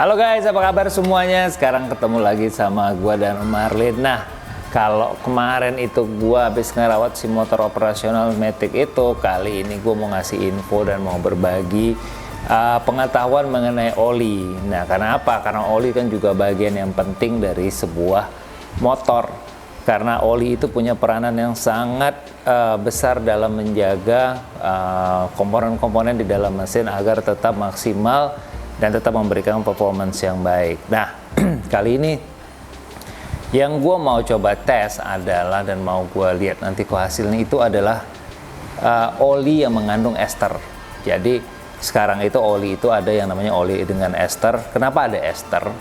Halo guys, apa kabar semuanya? Sekarang ketemu lagi sama gua dan Marlin. Nah, kalau kemarin itu gua habis ngerawat si motor operasional Matic itu, kali ini gua mau ngasih info dan mau berbagi pengetahuan mengenai oli. Nah, karena apa? Karena oli kan juga bagian yang penting dari sebuah motor. Karena oli itu punya peranan yang sangat besar dalam menjaga komponen-komponen di dalam mesin agar tetap maksimal dan tetap memberikan performance yang baik. Nah, kali ini yang gue mau coba tes adalah, dan mau gue lihat nanti ke hasilnya, itu adalah oli yang mengandung ester. Jadi sekarang itu oli itu ada yang namanya oli dengan ester. Kenapa ada ester?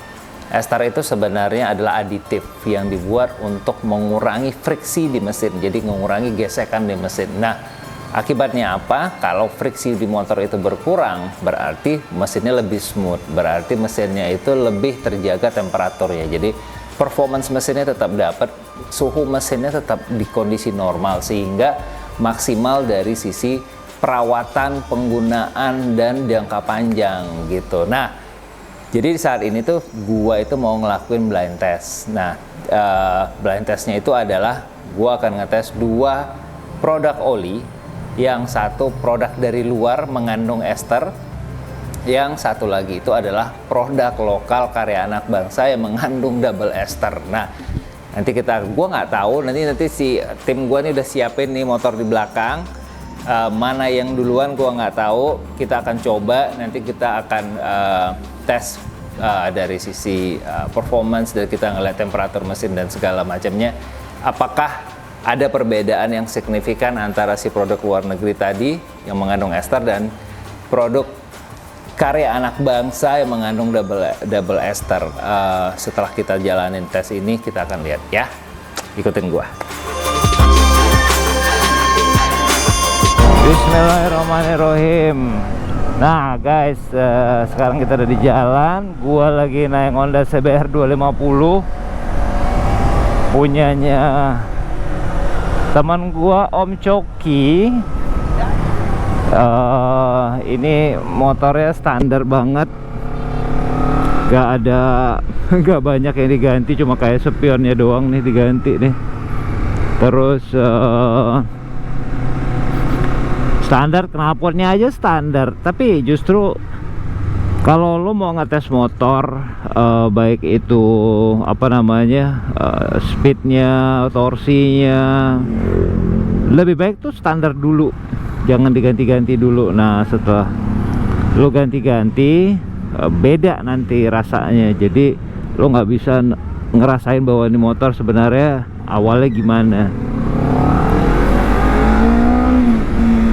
Ester itu sebenarnya adalah aditif yang dibuat untuk mengurangi friksi di mesin, jadi mengurangi gesekan di mesin. Nah, akibatnya apa? Kalau friksi di motor itu berkurang, berarti mesinnya lebih smooth, berarti mesinnya itu lebih terjaga temperaturnya. Jadi performance mesinnya tetap dapat, suhu mesinnya tetap di kondisi normal, sehingga maksimal dari sisi perawatan, penggunaan, dan jangka panjang gitu. Nah, jadi saat ini tuh gua itu mau ngelakuin blind test. Nah, blind testnya itu adalah gua akan ngetes dua produk oli. Yang satu produk dari luar mengandung ester, yang satu lagi itu adalah produk lokal karya anak bangsa yang mengandung double ester. Nah, nanti gua nggak tahu, nanti si tim gua nih udah siapin nih motor di belakang, mana yang duluan gua nggak tahu. Kita akan coba, nanti kita akan tes dari sisi performance, dan kita ngeliat temperatur mesin dan segala macamnya, apakah ada perbedaan yang signifikan antara si produk luar negeri tadi yang mengandung ester dan produk karya anak bangsa yang mengandung double ester. Setelah kita jalanin tes ini, kita akan lihat ya. Ikutin gua. Bismillahirrahmanirrahim. Nah guys, sekarang kita ada di jalan. Gua lagi naik Honda CBR 250 punyanya teman gua, Om Coki. Ini motornya standar banget, gak banyak yang diganti, cuma kayak spionnya doang nih diganti nih. Terus standar knalpotnya aja standar. Tapi justru kalau lo mau ngetes motor, baik itu speednya, torsinya, lebih baik tuh standar dulu, jangan diganti-ganti dulu. Nah, setelah lo ganti-ganti, beda nanti rasanya. Jadi lo nggak bisa ngerasain bahwa ini motor sebenarnya awalnya gimana.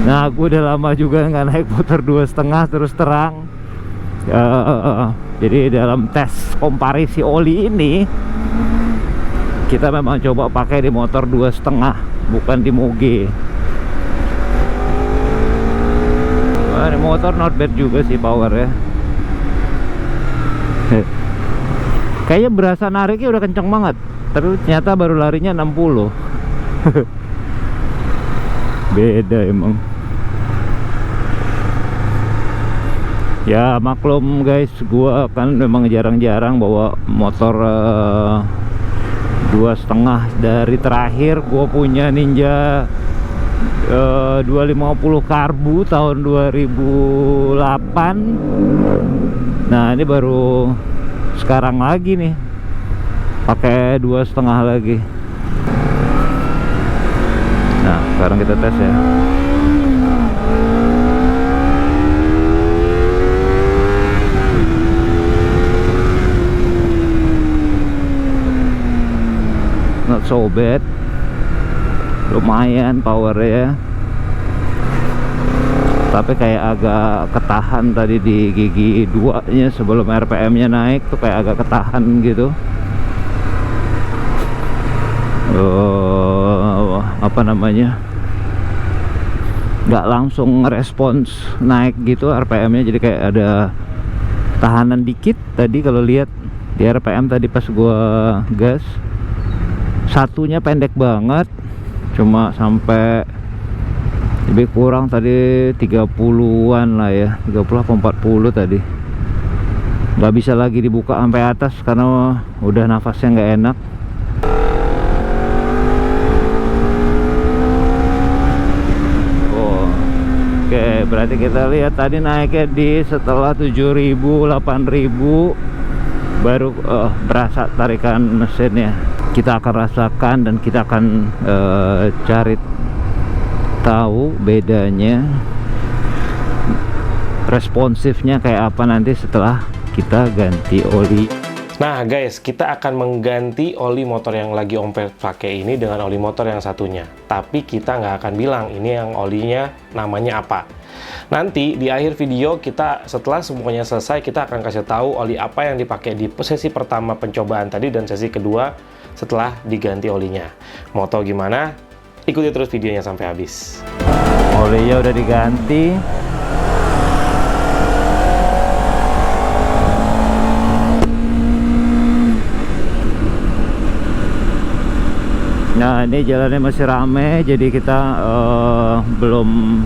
Nah, gue udah lama juga nggak naik motor 2,5 terus terang. Jadi dalam tes komparisi oli ini, kita memang coba pakai di motor 2,5, bukan di Moge. Ini motor not bad juga sih powernya. Kayaknya berasa nariknya udah kenceng banget, tapi ternyata baru larinya 60. Beda emang. Ya maklum guys, gua kan memang jarang-jarang bawa motor 2,5. Dari terakhir gua punya Ninja 250 karbu tahun 2008. Nah, ini baru sekarang lagi nih pakai 2,5 lagi. Nah, sekarang kita tes ya. Not so bad, lumayan powernya, tapi kayak agak ketahan tadi di gigi 2 nya sebelum RPM nya naik tuh, kayak agak ketahan gitu. Nggak langsung respons naik gitu RPM nya, jadi kayak ada tahanan dikit tadi. Kalau lihat di RPM tadi pas gua gas, satunya pendek banget, cuma sampai lebih kurang tadi 30-an lah ya, 30 atau 40 tadi. nggak bisa lagi dibuka sampai atas karena udah nafasnya nggak enak. Oke, berarti kita lihat tadi naiknya di setelah 7.000, 8.000 baru berasa tarikan mesinnya. Kita akan rasakan dan kita akan cari tahu bedanya, responsifnya kayak apa nanti setelah kita ganti oli. Nah guys, kita akan mengganti oli motor yang lagi Om Pet pakai ini dengan oli motor yang satunya. Tapi kita nggak akan bilang ini yang olinya namanya apa. Nanti di akhir video kita, setelah semuanya selesai, kita akan kasih tahu oli apa yang dipakai di sesi pertama pencobaan tadi dan sesi kedua setelah diganti olinya. Mau tahu gimana? Ikuti terus videonya sampai habis. Olinya udah diganti. Nah, ini jalannya masih rame, jadi kita belum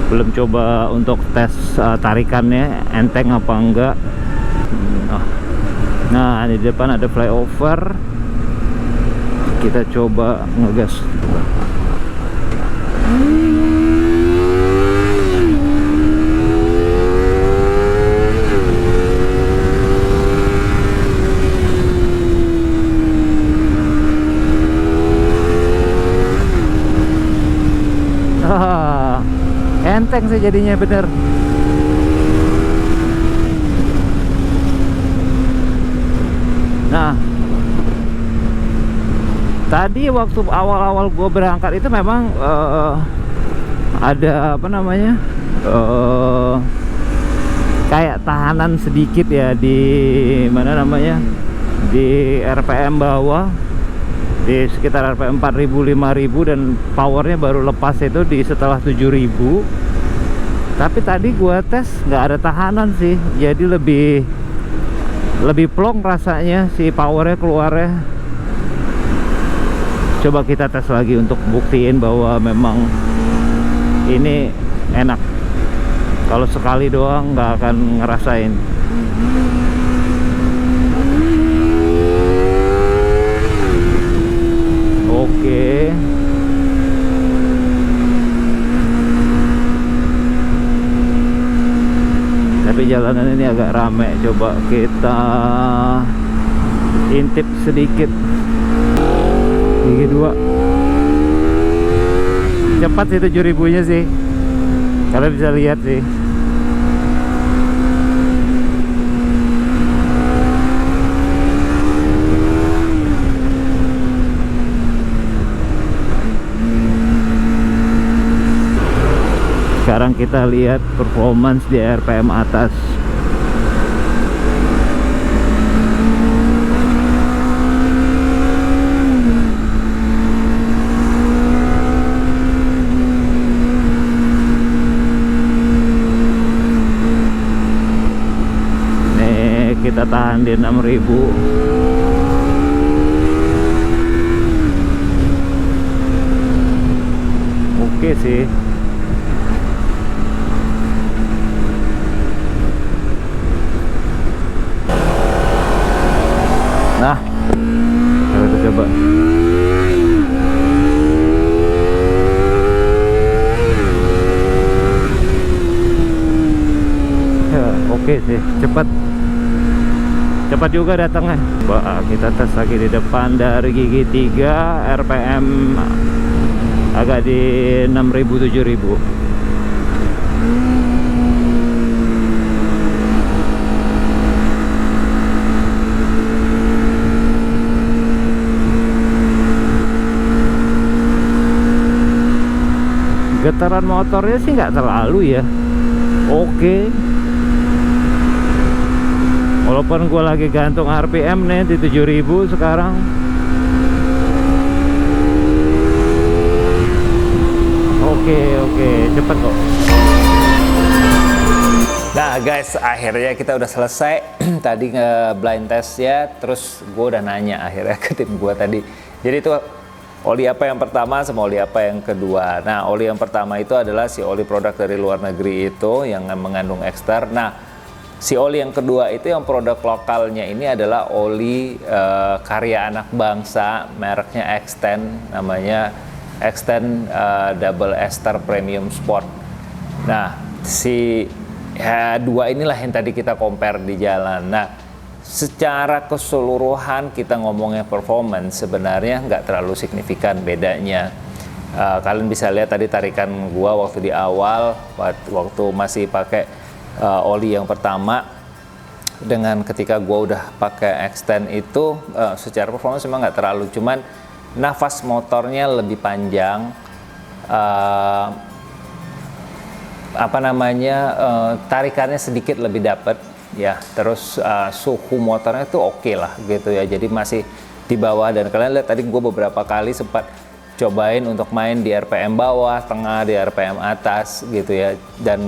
belum coba untuk tes tarikannya enteng apa enggak. Nah, di depan ada flyover, kita coba ngegas. Enteng sih jadinya, bener. Nah, tadi waktu awal-awal gue berangkat itu memang ada kayak tahanan sedikit ya di di RPM bawah, di sekitar RPM 4.000 5.000, dan powernya baru lepas itu di setelah 7.000. Tapi tadi gua tes nggak ada tahanan sih, jadi lebih plong rasanya si powernya keluarnya. Coba kita tes lagi untuk buktiin bahwa memang ini enak. Kalau sekali doang nggak akan ngerasain. Oke. Tapi jalanan ini agak rame. Coba kita intip sedikit. Gigi 2. Cepat sih 7.000 nya sih, kalian bisa lihat sih. Sekarang kita lihat performance di RPM atas. Nih kita tahan di 6.000. Oke sih. Nah, kita coba. Ya, oke sih, cepat juga datangnya. Coba kita tes lagi di depan dari gigi 3, RPM agak di 6.000 7.000. Getaran motornya sih nggak terlalu ya, oke. Walaupun gue lagi gantung RPM nih di 7.000 sekarang. Oke, cepet kok. Nah guys, akhirnya kita udah selesai tadi blind test ya. Terus gue udah nanya akhirnya ke tim gue tadi. Jadi itu oli apa yang pertama sama oli apa yang kedua. Nah, oli yang pertama itu adalah si oli produk dari luar negeri itu yang mengandung ekster. Nah, Si oli yang kedua itu yang produk lokalnya ini adalah oli karya anak bangsa, mereknya Extend, namanya Extend Double Ester Premium Sport. Nah, si dua inilah yang tadi kita compare di jalan. Nah, secara keseluruhan kita ngomongnya performance sebenarnya nggak terlalu signifikan bedanya. Kalian bisa lihat tadi tarikan gua waktu di awal, waktu masih pakai oli yang pertama dengan ketika gua udah pakai Extend itu secara performance memang nggak terlalu, cuman nafas motornya lebih panjang, tarikannya sedikit lebih dapet ya, terus suhu motornya itu oke lah gitu ya, jadi masih di bawah. Dan kalian lihat tadi gue beberapa kali sempat cobain untuk main di RPM bawah, tengah, di RPM atas gitu ya, dan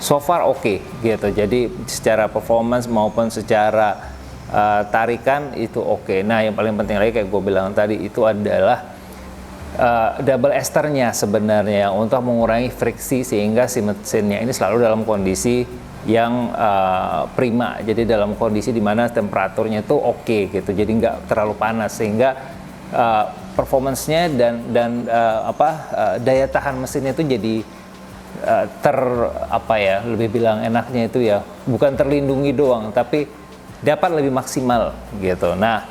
so far oke gitu. Jadi secara performance maupun secara tarikan itu oke. Nah, yang paling penting lagi kayak gue bilang tadi itu adalah double esternya sebenarnya untuk mengurangi friksi sehingga si mesinnya ini selalu dalam kondisi yang prima. Jadi dalam kondisi dimana temperaturnya itu oke gitu. Jadi nggak terlalu panas sehingga performance-nya dan daya tahan mesinnya itu jadi lebih bilang enaknya itu ya, bukan terlindungi doang tapi dapat lebih maksimal gitu. Nah,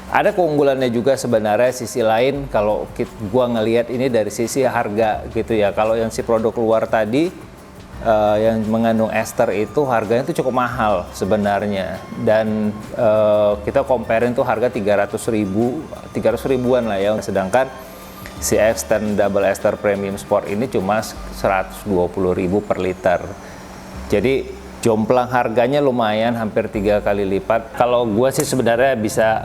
ada keunggulannya juga sebenarnya sisi lain kalau gua ngelihat ini dari sisi harga gitu ya. Kalau yang si produk luar tadi yang mengandung ester itu harganya itu cukup mahal sebenarnya, dan kita comparein tuh harga 300 ribuan lah ya, sedangkan si Extend Double Ester Premium Sport ini cuma 120.000 per liter. Jadi jomplang harganya lumayan, hampir 3 kali lipat. Kalau gue sih sebenarnya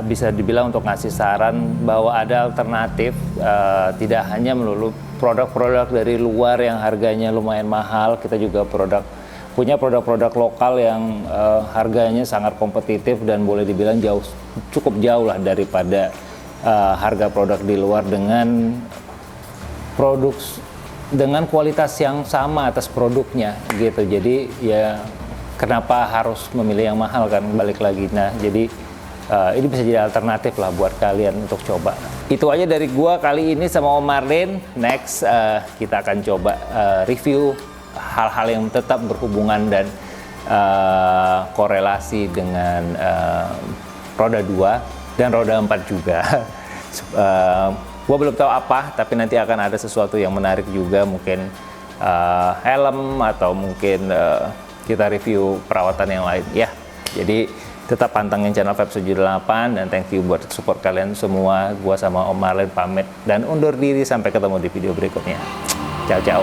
bisa dibilang untuk ngasih saran bahwa ada alternatif, tidak hanya melulu produk-produk dari luar yang harganya lumayan mahal. Kita juga punya produk-produk lokal yang harganya sangat kompetitif dan boleh dibilang cukup jauh lah daripada harga produk di luar dengan kualitas yang sama atas produknya gitu. Jadi ya kenapa harus memilih yang mahal kan, balik lagi. Nah, jadi ini bisa jadi alternatif lah buat kalian untuk coba. Itu aja dari gua kali ini sama Om Marlin. Next kita akan coba review hal-hal yang tetap berhubungan dan korelasi dengan roda 2 dan roda 4 juga. Gua belum tahu apa, tapi nanti akan ada sesuatu yang menarik juga, mungkin helm atau mungkin kita review perawatan yang lain ya. Jadi tetap pantengin channel Fab 78 dan thank you buat support kalian semua. Gua sama Om Marlin pamit dan undur diri, sampai ketemu di video berikutnya. Ciao ciao.